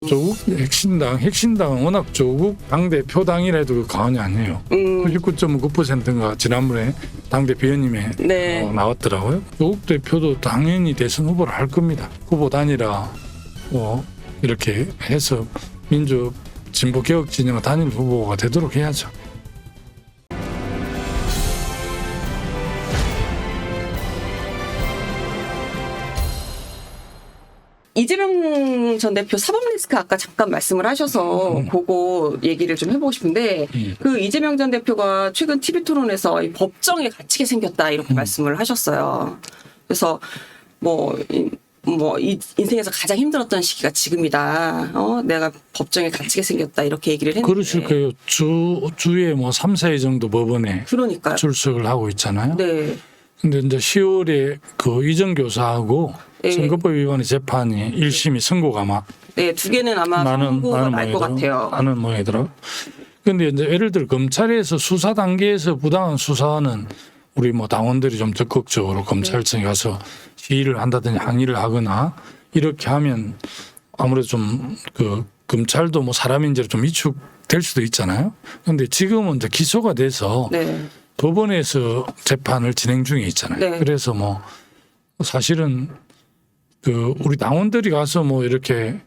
조국 핵신당은 워낙 조국 당대표 당이라도 과언이 아니에요. 99.9%인가 지난번에 당대표 의원님에 네. 나왔더라고요. 조국 대표도 당연히 대선 후보를 할 겁니다. 후보 단일화 이렇게 해서 민주 진보 개혁 진영 단일 후보가 되도록 해야죠. 이재명 전 대표 사법 리스크 아까 잠깐 말씀을 하셔서 그거 얘기를 좀 해보고 싶은데 그 이재명 전 대표가 최근 TV 토론에서 이 법정에 갇히게 생겼다 이렇게 말씀을 하셨어요. 그래서 인생에서 가장 힘들었던 시기가 지금이다. 내가 법정에 갇히게 생겼다 이렇게 얘기를 했는데. 그러실 거예요. 주에 3, 4회 정도 법원에 그러니까요. 출석을 하고 있잖아요. 네. 근데 이제 10월에 그 이정 교사하고 네. 선거법 위반의 재판이 1심이 선고가 막 네, 두 개는 아마 선고가 날 것 같아요. 나는 모양이더라고. 그런데 이제 예를 들어 검찰에서 수사 단계에서 부당한 수사는 우리 당원들이 좀 적극적으로 검찰청에 가서 시위를 한다든지 항의를 하거나 이렇게 하면 아무래도 좀 그 검찰도 사람인지로 좀 위축될 수도 있잖아요. 그런데 지금은 이제 기소가 돼서 네. 법원에서 재판을 진행 중에 있잖아요. 네. 그래서 사실은 그 우리 당원들이 가서 이렇게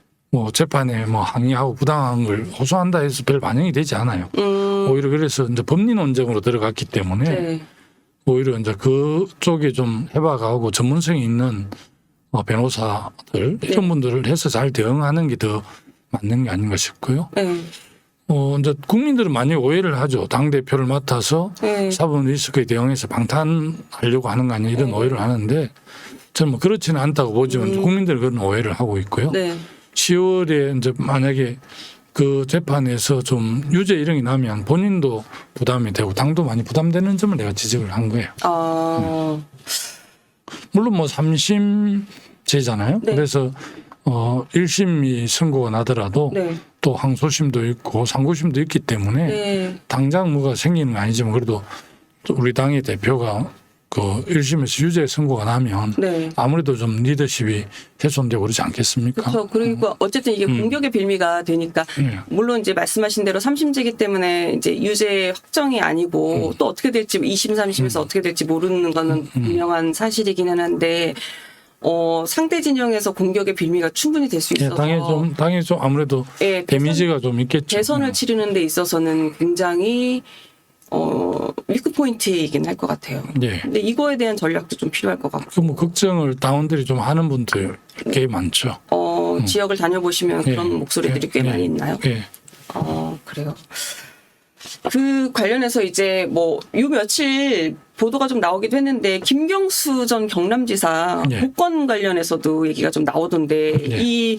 재판에 항의하고 부당한 걸 호소한다 해서 별 반영이 되지 않아요. 오히려 그래서 이제 법리 논쟁으로 들어갔기 때문에 네. 오히려 이제 그쪽에 좀 해박하고 전문성이 있는 변호사들 이런 분들을 해서 잘 대응하는 게 더 맞는 게 아닌가 싶고요. 네. 이제 국민들은 많이 오해를 하죠. 당 대표를 맡아서 네. 사법 리스크에 대응해서 방탄하려고 하는 거 아니냐 이런 네. 오해를 하는데 저는 그렇지는 않다고 보지만 국민들은 그런 오해를 하고 있고요. 네. 10월에 이제 만약에 그 재판에서 좀 유죄 일형이 나면 본인도 부담이 되고 당도 많이 부담되는 점을 내가 지적을 한 거예요. 물론 3심제잖아요. 네. 그래서 1심이 선고가 나더라도 네. 또 항소심도 있고 상고심도 있기 때문에 네. 당장 뭐가 생기는 건 아니지만 그래도 또 우리 당의 대표가 그 1심에서 유죄 선고가 나면 네. 아무래도 좀 리더십이 훼손되고 그러지 않겠습니까? 그렇죠. 그리고 어쨌든 이게 공격의 빌미가 되니까 물론 이제 말씀하신 대로 3심제이기 때문에 이제 유죄 확정이 아니고 또 어떻게 될지 2심, 3심에서 어떻게 될지 모르는 거는 분명한 사실이기는 한데 상대 진영에서 공격의 빌미가 충분히 될 수 있어서 당연히 좀 아무래도 예, 데미지가 좀 있겠죠. 대선을 치르는 데 있어서는 굉장히 위크 포인트이긴 할 것 같아요. 네. 근데 이거에 대한 전략도 좀 필요할 것 같고. 그 걱정을 당원들이 좀 하는 분들 꽤 많죠. 지역을 다녀보시면 네. 그런 목소리들이 꽤 네. 많이 있나요? 네. 그래요. 그 관련해서 이제 요 며칠 보도가 좀 나오기도 했는데 김경수 전 경남지사 네. 복권 관련해서도 얘기가 좀 나오던데 네. 이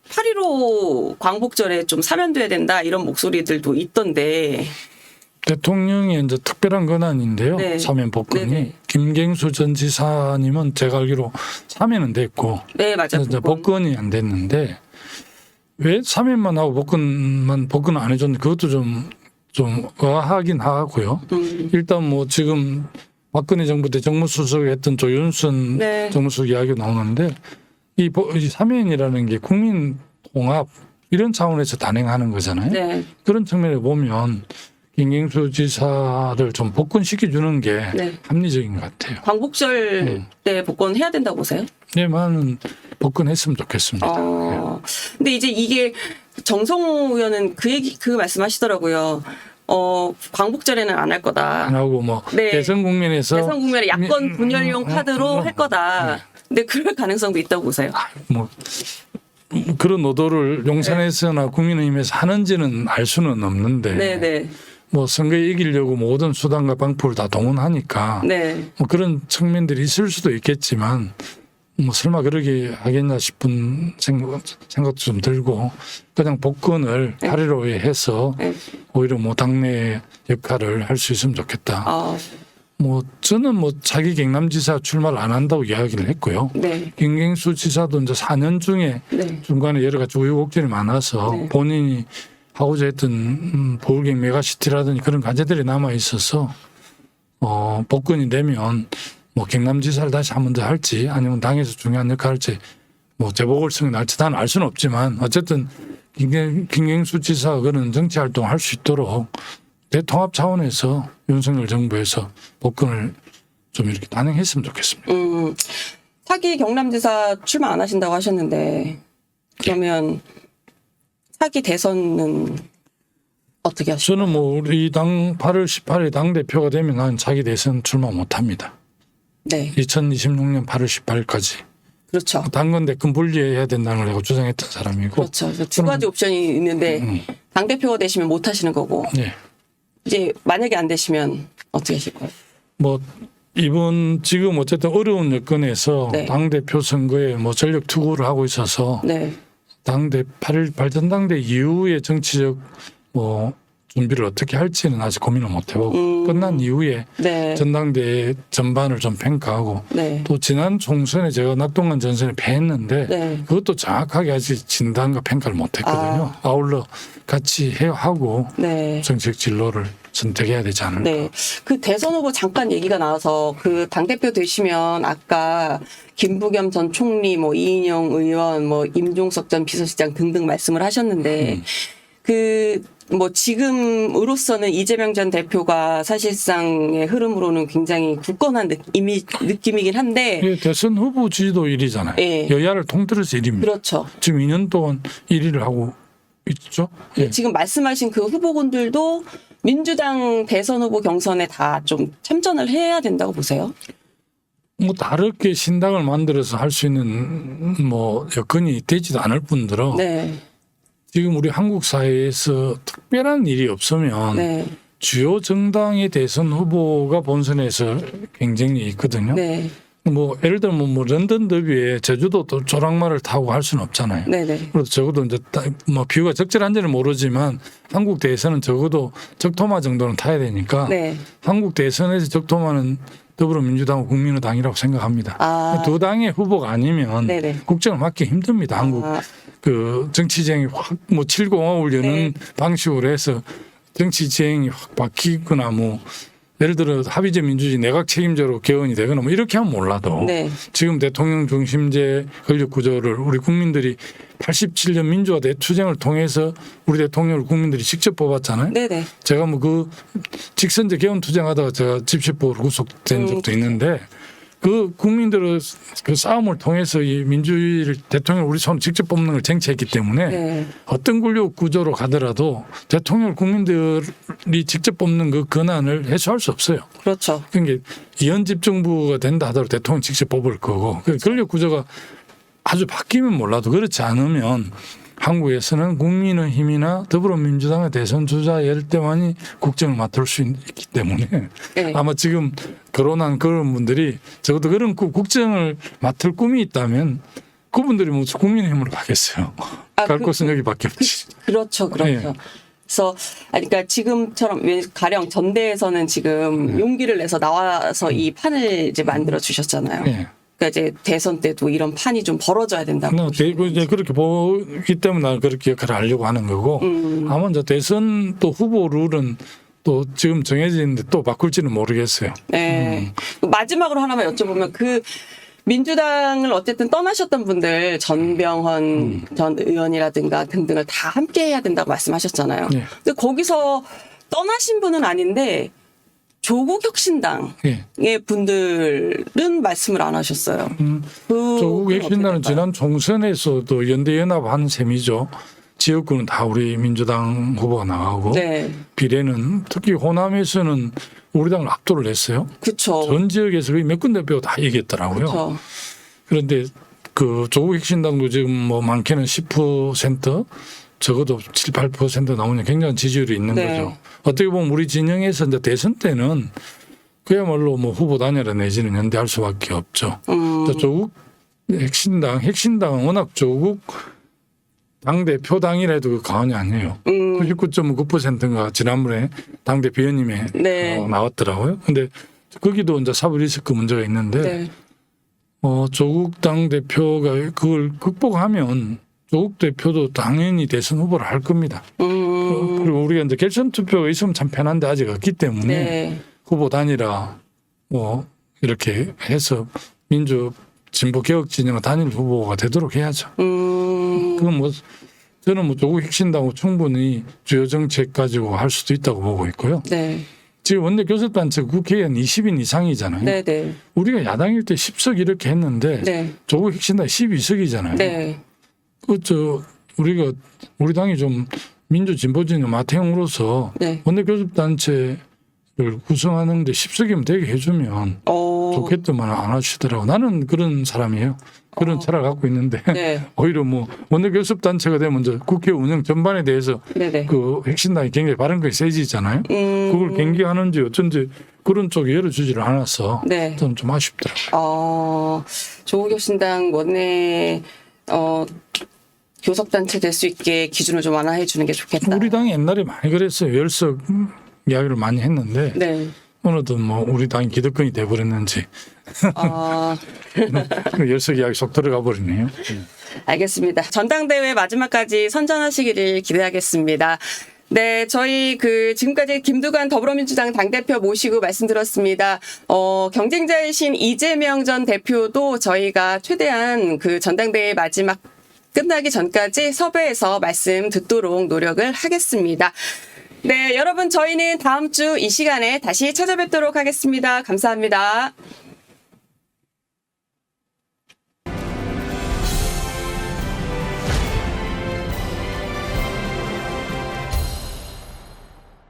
8.15 광복절에 좀 사면돼야 된다 이런 목소리들도 있던데. 대통령의 이제 특별한 권한인데요. 네. 사면 복권이. 네네. 김경수 전 지사님은 제가 알기로 사면은 됐고 네, 맞아요. 이제 복권이 안 됐는데 왜 사면만 하고 복권 안 해줬는데 그것도 좀 의아하긴 하고요. 일단 지금 박근혜 정부 때 정무수석을 했던 조윤선 네. 정무수석 이야기가 나오는데 이 사면이라는 게 국민 통합 이런 차원에서 단행하는 거잖아요. 네. 그런 측면에 보면 김경수 지사를 좀 복권시켜주는 게 네. 합리적인 것 같아요. 광복절 때 복권 해야 된다고 보세요? 네, 많은 복권했으면 좋겠습니다. 근데 이제 이게 정성호 의원은 그 말씀하시더라고요. 광복절에는 안 할 거다. 안 하고 네. 대선 국면에서 대선 국면에 야권 분열용 카드로 할 거다. 근데 그럴 가능성도 있다고 보세요. 그런 의도를 용산에서나 국민의힘에서 하는지는 알 수는 없는데 네네. 선거에 이기려고 모든 수단과 방법을 다 동원하니까 네. 그런 측면들이 있을 수도 있겠지만 설마 그러게 하겠나 싶은 생각도 좀 들고 그냥 복권을 8.15에 해서 오히려 당내 역할을 할 수 있으면 좋겠다. 저는 자기 경남지사 출마를 안 한다고 이야기를 했고요. 네. 김경수 지사도 이제 4년 중에 네. 중간에 여러 가지 우여곡절이 많아서 네. 본인이 하고자 했던 보울경 메가시티라든지 그런 과제들이 남아 있어서 복권이 되면 경남지사를 다시 한 번 더 할지 아니면 당에서 중요한 역할을 할지 뭐 재보궐선거 날짜 다 알 수는 없지만 어쨌든 김경수 지사가 그런 정치 활동을 할 수 있도록 대통합 차원에서 윤석열 정부에서 복권을 좀 이렇게 단행했으면 좋겠습니다. 차기 경남지사 출마 안 하신다고 하셨는데 그러면 차기 대선은 어떻게 하시죠? 저는 뭐 우리 당 8월 18일 당 대표가 되면 난 차기 대선 출마 못합니다. 네, 2026년 8월 18일까지 그렇죠. 당권 대권 분리해야 된다는 걸 내가 주장했던 사람이고. 그렇죠. 그래서 두 가지 옵션이 있는데 당 대표가 되시면 못 하시는 거고 네. 이제 만약에 안 되시면 어떻게 하실 거예요? 뭐 이번 지금 어쨌든 어려운 여건에서 네. 당 대표 선거에 뭐 전력 투구를 하고 있어서 네, 당대 8일 발전당대 이후의 정치적 뭐 준비를 어떻게 할지는 아직 고민을 못 해보고 끝난 이후에 네, 전당대 전반을 좀 평가하고 네, 또 지난 총선에 제가 낙동강 전선에 패했는데 네. 그것도 정확하게 아직 진단과 평가를 못 했거든요. 아울러 같이 하고 네. 정책 진로를 선택해야 되지 않을까. 네. 그 대선 후보 잠깐 얘기가 나와서 그 당대표 되시면 아까 김부겸 전 총리, 뭐 이인영 의원, 뭐 임종석 전 비서실장 등등 말씀을 하셨는데 그 뭐 지금으로서는 이재명 전 대표가 사실상의 흐름으로는 굉장히 굳건한 느낌이긴 한데 이게 대선 후보 지지도 1위잖아요. 예. 여야를 통틀어서 1위입니다. 그렇죠. 지금 2년 동안 1위를 하고 있죠. 예. 지금 말씀하신 그 후보군들도 민주당 대선 후보 경선에 다 좀 참전을 해야 된다고 보세요? 뭐 다르게 신당을 만들어서 할 수 있는 뭐 여건이 되지도 않을 뿐더러 네. 지금 우리 한국 사회에서 특별한 일이 없으면 네. 주요 정당의 대선 후보가 본선에서 경쟁이 있거든요. 네. 뭐 예를 들면 뭐 런던 더비에 제주도 또 조랑말을 타고 할 수는 없잖아요. 네네. 그래서 적어도 이제 뭐 비유가 적절한지는 모르지만 한국 대선은 적어도 적토마 정도는 타야 되니까 네. 한국 대선에서 적토마는 더불어민주당, 국민의당이라고 생각합니다. 아. 두 당의 후보가 아니면 네네. 국정을 맡기 힘듭니다. 한국 아. 그 정치쟁이 확 뭐 7공화국을 여는 방식으로 해서 정치쟁이 확 바뀌거나 뭐 예를 들어 합의제 민주주의 내각 책임제로 개헌이 되거나 뭐 이렇게 하면 몰라도 네. 지금 대통령 중심제 권력 구조를 우리 국민들이 87년 민주화 대투쟁을 통해서 우리 대통령을 국민들이 직접 뽑았잖아요. 네네. 제가 뭐 그 직선제 개헌 투쟁하다가 제가 집시법으로 구속된 적도 있는데 그 국민들의 그 싸움을 통해서 이 민주주의를 대통령을 우리 손으로 직접 뽑는 걸 쟁취했기 때문에 네. 어떤 권력 구조로 가더라도 대통령을 국민들이 직접 뽑는 그 권한을 해소할 수 없어요. 그렇죠. 그러니까 이원집정부가 된다 하더라도 대통령 직접 뽑을 거고 그 권력 구조가 아주 바뀌면 몰라도 그렇지 않으면 한국에서는 국민의힘이나 더불어민주당의 대선 주자일 때만이 국정을 맡을 수 있기 때문에 네. 아마 지금 거론한 그런 분들이 적어도 그런 국정을 맡을 꿈이 있다면 그분들이 뭐 국민의힘으로 가겠어요. 갈 곳은 여기밖에 없지. 그렇죠. 그렇죠. 네. 그래서 그러니까 지금처럼 가령 전대에서는 지금 용기를 내서 나와서 이 판을 이제 만들어 주셨잖아요. 네. 그러니까 이제 대선 때도 이런 판이 좀 벌어져야 된다고. 이제 그렇게 보기 때문에 나는 그렇게 역할을 하려고 하는 거고 아마 이제 대선 또 후보 룰은 또 지금 정해져 있는데 또 바꿀지는 모르겠어요. 네. 마지막으로 하나만 여쭤보면 그 민주당을 어쨌든 떠나셨던 분들 전병헌 전 의원이라든가 등등을 다 함께 해야 된다고 말씀하셨잖아요. 네. 근데 거기서 떠나신 분은 아닌데 조국 혁신당의 예. 분들은 말씀을 안 하셨어요. 조국 혁신당은 지난 총선에서도 연대연합한 셈이죠. 지역구는 다 우리 민주당 후보가 나가고 네. 비례는 특히 호남에서는 우리 당을 압도를 했어요. 그렇죠. 전 지역에서 거의 몇 군데 빼고 다 이겼더라고요. 그렇죠. 그런데 그 조국 혁신당도 지금 뭐 많게는 10% 적어도 7, 8% 나오는 굉장한 지지율이 있는 네. 거죠. 어떻게 보면 우리 진영에서 이제 대선 때는 그야말로 뭐 후보 단일화 내지는 연대할 수밖에 없죠. 조국 핵신당은 워낙 조국 당대표당이라도 과언이 아니에요. 99.9%인가 지난번에 당대표 의원님에 네. 나왔더라고요. 근데 거기도 이제 사법 리스크 문제가 있는데 네. 조국 당대표가 그걸 극복하면 조국 대표도 당연히 대선 후보를 할 겁니다. 그리고 우리가 이제 결선 투표가 있으면 참 편한데 아직 없기 때문에 네. 후보 단일화 뭐 이렇게 해서 진보 개혁 진영 단일 후보가 되도록 해야죠. 그건 뭐 저는 뭐 조국 혁신당하고 충분히 주요 정책 가지고 할 수도 있다고 보고 있고요. 네. 지금 원내 교섭단체 국회의원 20인 이상이잖아요. 네, 네. 우리가 야당일 때 10석 이렇게 했는데 네. 조국 혁신당 12석이잖아요. 네. 우리가 우리 당이 좀 민주 진보 진영 마태형으로서 네. 원내 교섭단체를 구성하는데 10석이면 되게 해주면 좋겠더만 안 하시더라고. 나는 그런 사람이에요. 그런 철학을 갖고 있는데 네. 오히려 뭐 원내 교섭단체가 되면 이제 국회 운영 전반에 대해서 네네. 그 혁신당이 굉장히 발언권이 세지잖아요. 그걸 경계하는지 어쩐지 그런 쪽에 열어주지를 않아서 네. 저는 좀 아쉽더라고요. 조국 혁신당 원내 교섭단체 될 수 있게 기준을 좀 완화해 주는 게 좋겠다. 우리 당이 옛날에 많이 그랬어요. 열석 이야기를 많이 했는데 네. 어느덧 뭐 우리 당이 기득권이 돼버렸는지 그 열석 이야기 속 들어가 버리네요. 알겠습니다. 전당대회 마지막까지 선전하시기를 기대하겠습니다. 네, 저희 지금까지 김두관 더불어민주당 당대표 모시고 말씀드렸습니다. 경쟁자이신 이재명 전 대표도 저희가 최대한 전당대회 마지막 끝나기 전까지 섭외해서 말씀 듣도록 노력을 하겠습니다. 네, 여러분 저희는 다음 주 이 시간에 다시 찾아뵙도록 하겠습니다. 감사합니다.